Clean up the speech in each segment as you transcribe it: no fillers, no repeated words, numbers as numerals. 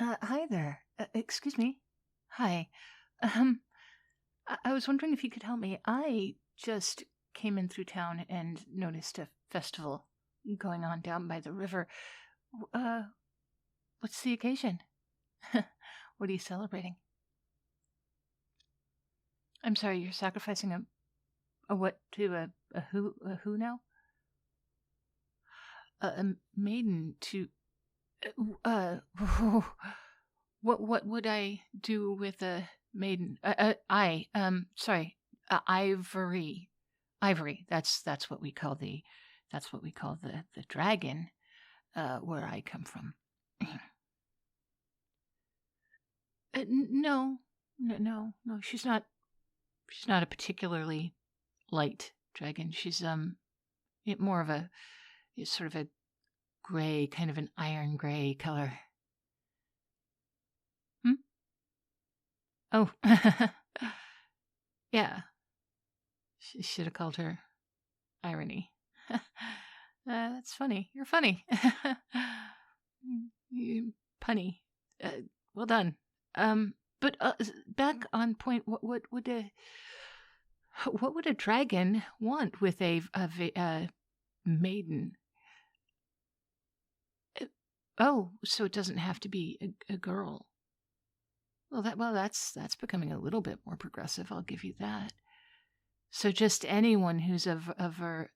Hi there. Excuse me. Hi. Um, I was wondering if you could help me. I just came in through town and noticed a festival going on down by the river. Uh, what's the occasion? What are you celebrating? I'm sorry, you're sacrificing a what to a who now? A maiden to, uh, what would I do with a maiden? Sorry, ivory. Ivory. That's what we call the dragon. Where I come from. No, no. She's not a particularly light dragon. She's more of a sort of a gray, kind of an iron gray color. Hmm? Oh, yeah. Should have called her irony. That's funny. You're funny. You punny. Well done. But back on point. What would a dragon want with a maiden? Oh, so it doesn't have to be a girl. That's becoming a little bit more progressive. I'll give you that. So just anyone who's averse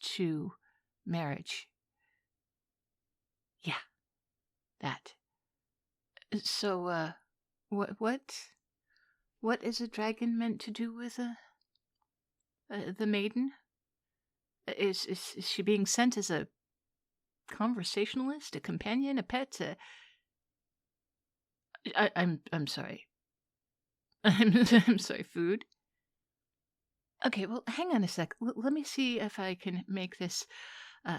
to marriage. Yeah, that. So, what is a dragon meant to do with the maiden? Is she being sent as a conversationalist, a companion, a pet? I'm sorry. I'm sorry. Food. Okay, well, hang on a sec. Let me see if I can make this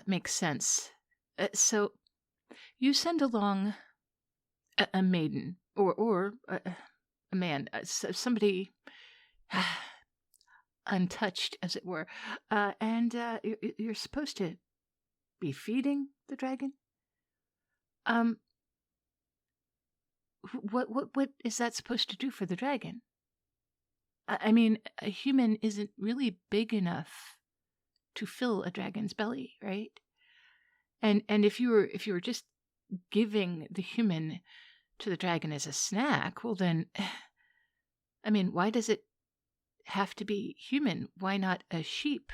make sense. So, you send along a maiden or a man, somebody untouched, as it were, and you're supposed to be feeding the dragon. What is that supposed to do for the dragon? I mean, a human isn't really big enough to fill a dragon's belly, right? And if you were just giving the human to the dragon as a snack, well then, I mean, why does it have to be human? Why not a sheep?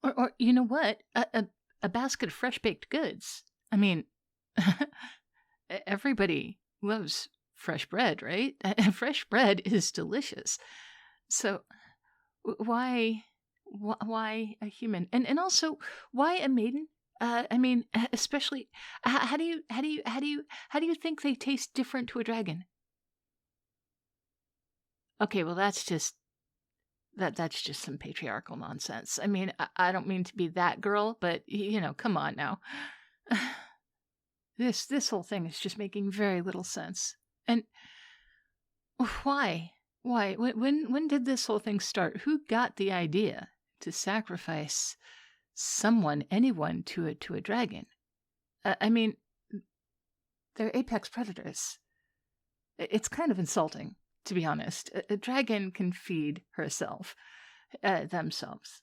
Or you know what? A basket of fresh baked goods. I mean, everybody loves fresh bread, right? Fresh bread is delicious. So why a human? And also, why a maiden? I mean, especially, how do you think they taste different to a dragon? Okay, well, that's just some patriarchal nonsense. I mean, I don't mean to be that girl, but come on now. This whole thing is just making very little sense. And why? Why? When did this whole thing start? Who got the idea to sacrifice anyone to a dragon? I mean, they're apex predators. It's kind of insulting, to be honest. A dragon can feed herself, themselves.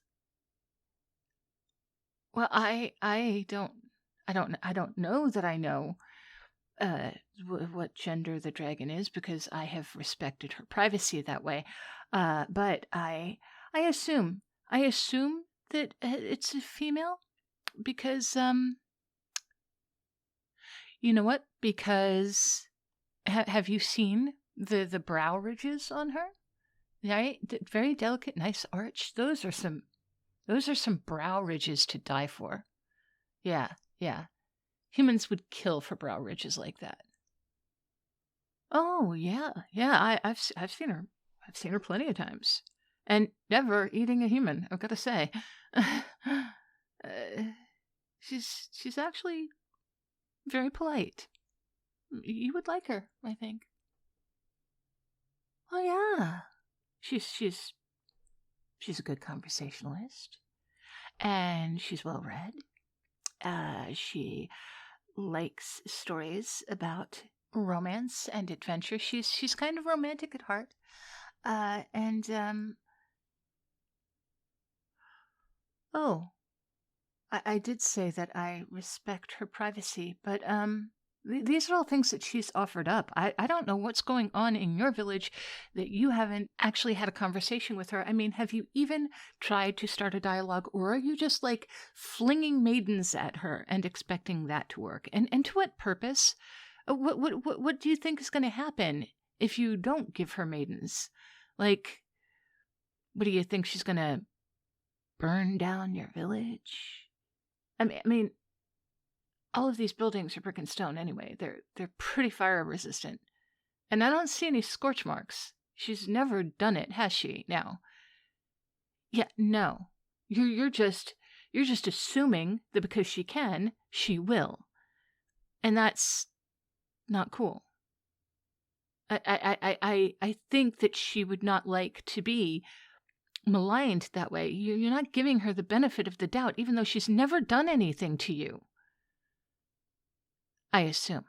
Well, I don't know that I know what gender the dragon is, because I have respected her privacy that way. But I assume that it's a female, because you know what? Because have you seen the brow ridges on her? Right, very delicate, nice arch. Those are some brow ridges to die for. Yeah. Humans would kill for brow ridges like that. Oh yeah. I've seen her. I've seen her plenty of times, and never eating a human, I've got to say. She's actually very polite. You would like her, I think. Oh yeah. She's a good conversationalist, and she's well read. She likes stories about romance and adventure. She's kind of romantic at heart. And oh, I did say that I respect her privacy, but these are all things that she's offered up. I don't know what's going on in your village that you haven't actually had a conversation with her. I mean, have you even tried to start a dialogue, or are you just like flinging maidens at her and expecting that to work? And to what purpose? What do you think is going to happen if you don't give her maidens? Like, what do you think she's going to burn down your village? I mean, all of these buildings are brick and stone anyway. They're pretty fire resistant, and I don't see any scorch marks. She's never done it, has she? Now, yeah, no. You're just assuming that because she can, she will, and that's not cool. I think that she would not like to be maligned that way. You're not giving her the benefit of the doubt, even though she's never done anything to you. I assume.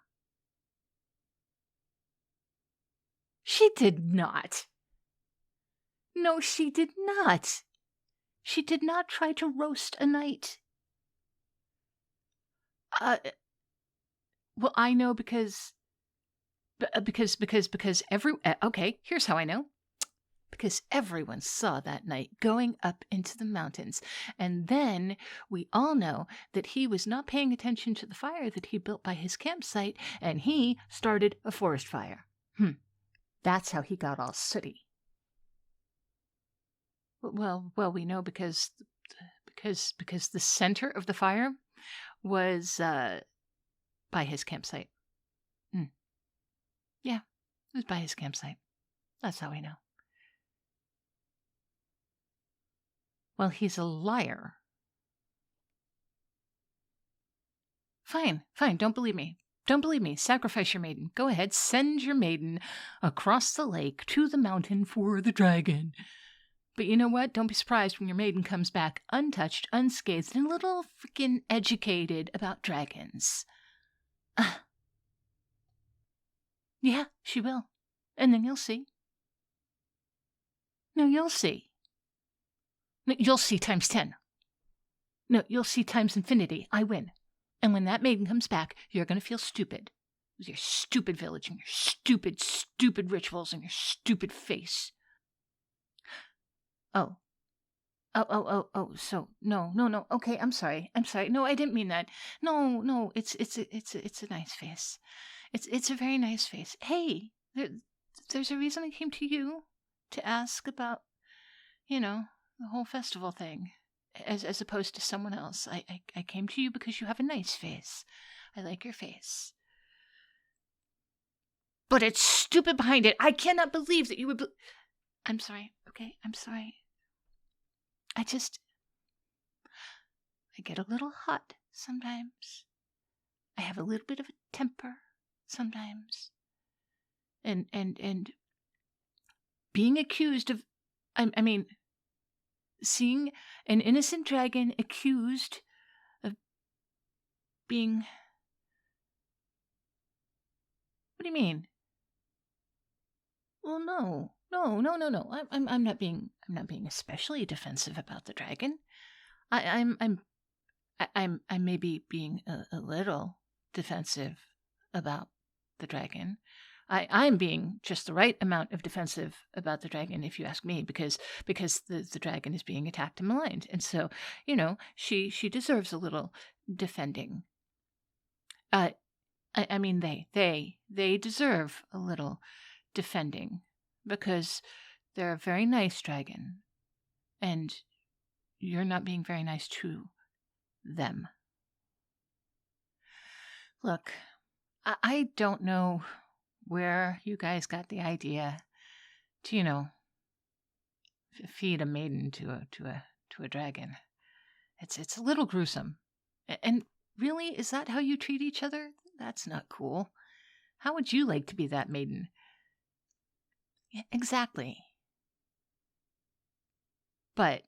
She did not. No, she did not. She did not try to roast a knight. Well, I know because okay, here's how I know. Because everyone saw that knight going up into the mountains. And then we all know that he was not paying attention to the fire that he built by his campsite, and he started a forest fire. That's how he got all sooty. Well, we know because the center of the fire was by his campsite. Yeah, it was by his campsite. That's how we know. Well, he's a liar. Fine, don't believe me. Don't believe me. Sacrifice your maiden. Go ahead, send your maiden across the lake to the mountain for the dragon. But you know what? Don't be surprised when your maiden comes back untouched, unscathed, and a little freaking educated about dragons. Yeah, she will. And then you'll see. No, you'll see. No, you'll see times 10. No, you'll see times infinity. I win. And when that maiden comes back, you're going to feel stupid. With your stupid village and your stupid, stupid rituals and your stupid face. Oh. So, no. Okay, I'm sorry. No, I didn't mean that. No, it's a nice face. It's a very nice face. Hey, there's a reason I came to you to ask about, the whole festival thing, as opposed to someone else. I came to you because you have a nice face. I like your face. But it's stupid behind it. I cannot believe that you would... I'm sorry, okay? I'm sorry. I get a little hot sometimes. I have a little bit of a temper sometimes. And being accused of... I mean, seeing an innocent dragon accused of being... What do you mean? Well, no. I'm not being especially defensive about the dragon. I may be being a little defensive about the dragon. I'm being just the right amount of defensive about the dragon, if you ask me, because the dragon is being attacked and maligned, and so she deserves a little defending. I mean they deserve a little defending because they're a very nice dragon, and you're not being very nice to them. Look, I don't know where you guys got the idea to, feed a maiden to a dragon. It's a little gruesome. And really, is that how you treat each other? That's not cool. How would you like to be that maiden? Yeah, exactly. But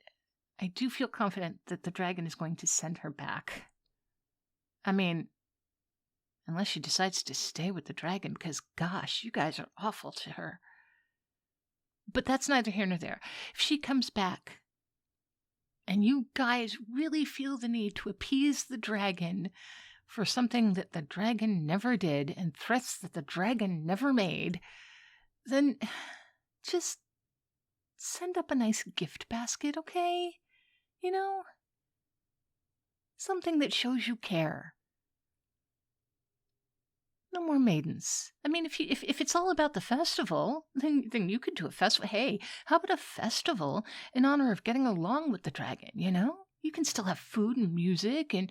I do feel confident that the dragon is going to send her back. I mean, Unless she decides to stay with the dragon, because, gosh, you guys are awful to her. But that's neither here nor there. If she comes back and you guys really feel the need to appease the dragon for something that the dragon never did and threats that the dragon never made, then just send up a nice gift basket, okay? You know? Something that shows you care. No more maidens. I mean, if it's all about the festival, then you could do a festival. Hey, how about a festival in honor of getting along with the dragon, you know? You can still have food and music and...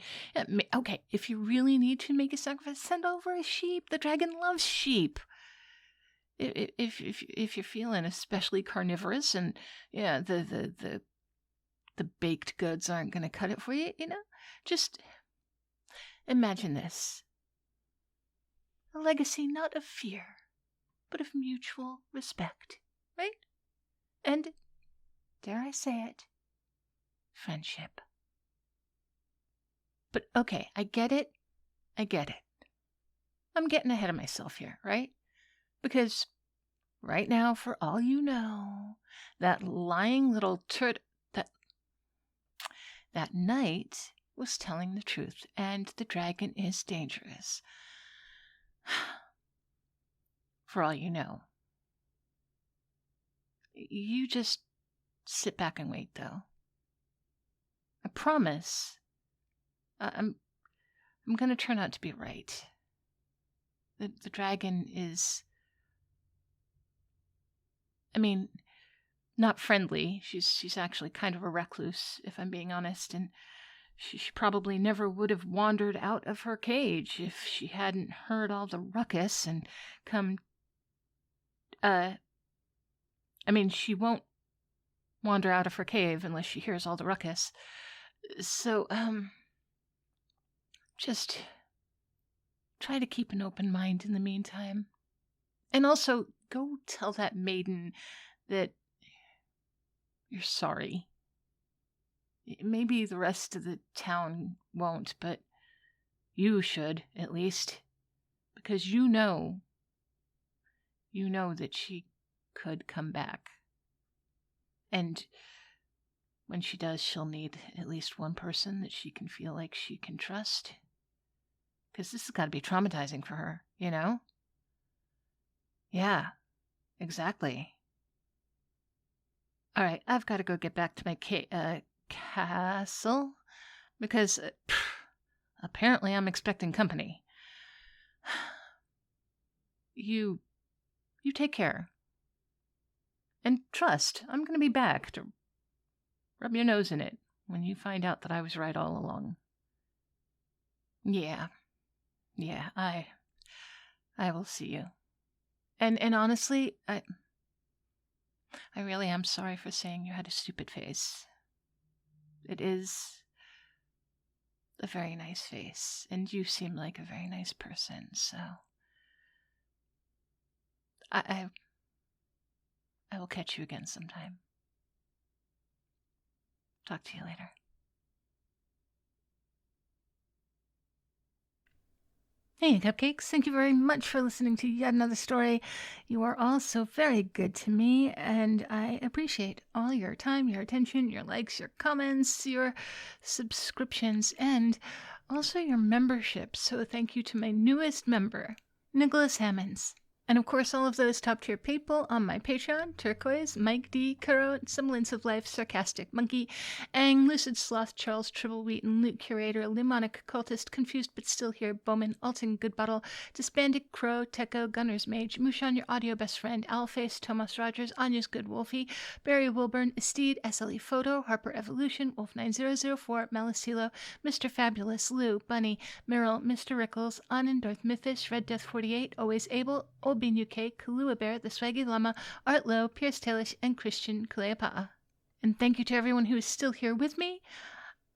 okay, if you really need to make a sacrifice, send over a sheep. The dragon loves sheep. If you're feeling especially carnivorous and, yeah, the baked goods aren't going to cut it for you, you know? Just imagine this. A legacy not of fear, but of mutual respect, right? And, dare I say it, friendship. But okay, I get it. I'm getting ahead of myself here, right? Because right now, for all you know, that lying little that knight was telling the truth, and the dragon is dangerous. For all you know. You just sit back and wait, though. I promise. I'm going to turn out to be right. The dragon is... I mean, not friendly. She's actually kind of a recluse, if I'm being honest, and she probably never would have wandered out of her cage if she hadn't heard all the ruckus and come... I mean, she won't wander out of her cave unless she hears all the ruckus. So, just try to keep an open mind in the meantime. And also, go tell that maiden that you're sorry. Maybe the rest of the town won't, but you should, at least. Because you know that she could come back. And when she does, she'll need at least one person that she can feel like she can trust. Because this has got to be traumatizing for her, you know? Yeah, exactly. All right, I've got to go get back to my castle, because apparently I'm expecting company. You take care. And trust, I'm going to be back to rub your nose in it when you find out that I was right all along. Yeah, I will see you. And honestly, I really am sorry for saying you had a stupid face. It is a very nice face, and you seem like a very nice person, so I will catch you again sometime. Talk to you later. Hey, Cupcakes, thank you very much for listening to yet another story. You are all so very good to me, and I appreciate all your time, your attention, your likes, your comments, your subscriptions, and also your membership. So thank you to my newest member, Nicholas Hammonds. And of course, all of those top-tier people on my Patreon: Turquoise, Mike D, Kuro, Semblance of Life, Sarcastic Monkey, Ang, Lucid Sloth, Charles Tribblewheaton, Loot Curator, Limonic Cultist, Confused But Still Here, Bowman, Alton Goodbottle, Disbanded Crow, Techo, Gunner's Mage, Mushan, Your Audio Best Friend, Owlface, Thomas Rogers, Anya's Good Wolfie, Barry Wilburn, Esteed, SLE Photo, Harper Evolution, Wolf9004, Malicilo, Mr. Fabulous, Lou, Bunny, Meryl, Mr. Rickles, Anin, Darth Mythis, Red Death 48, Always Able, Old Bean UK, Kalua Bear, The Swaggy Llama, Art Lowe, Pierce Tailish, and Christian Kuleapa'a. And thank you to everyone who is still here with me.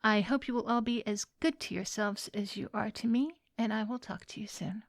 I hope you will all be as good to yourselves as you are to me, and I will talk to you soon.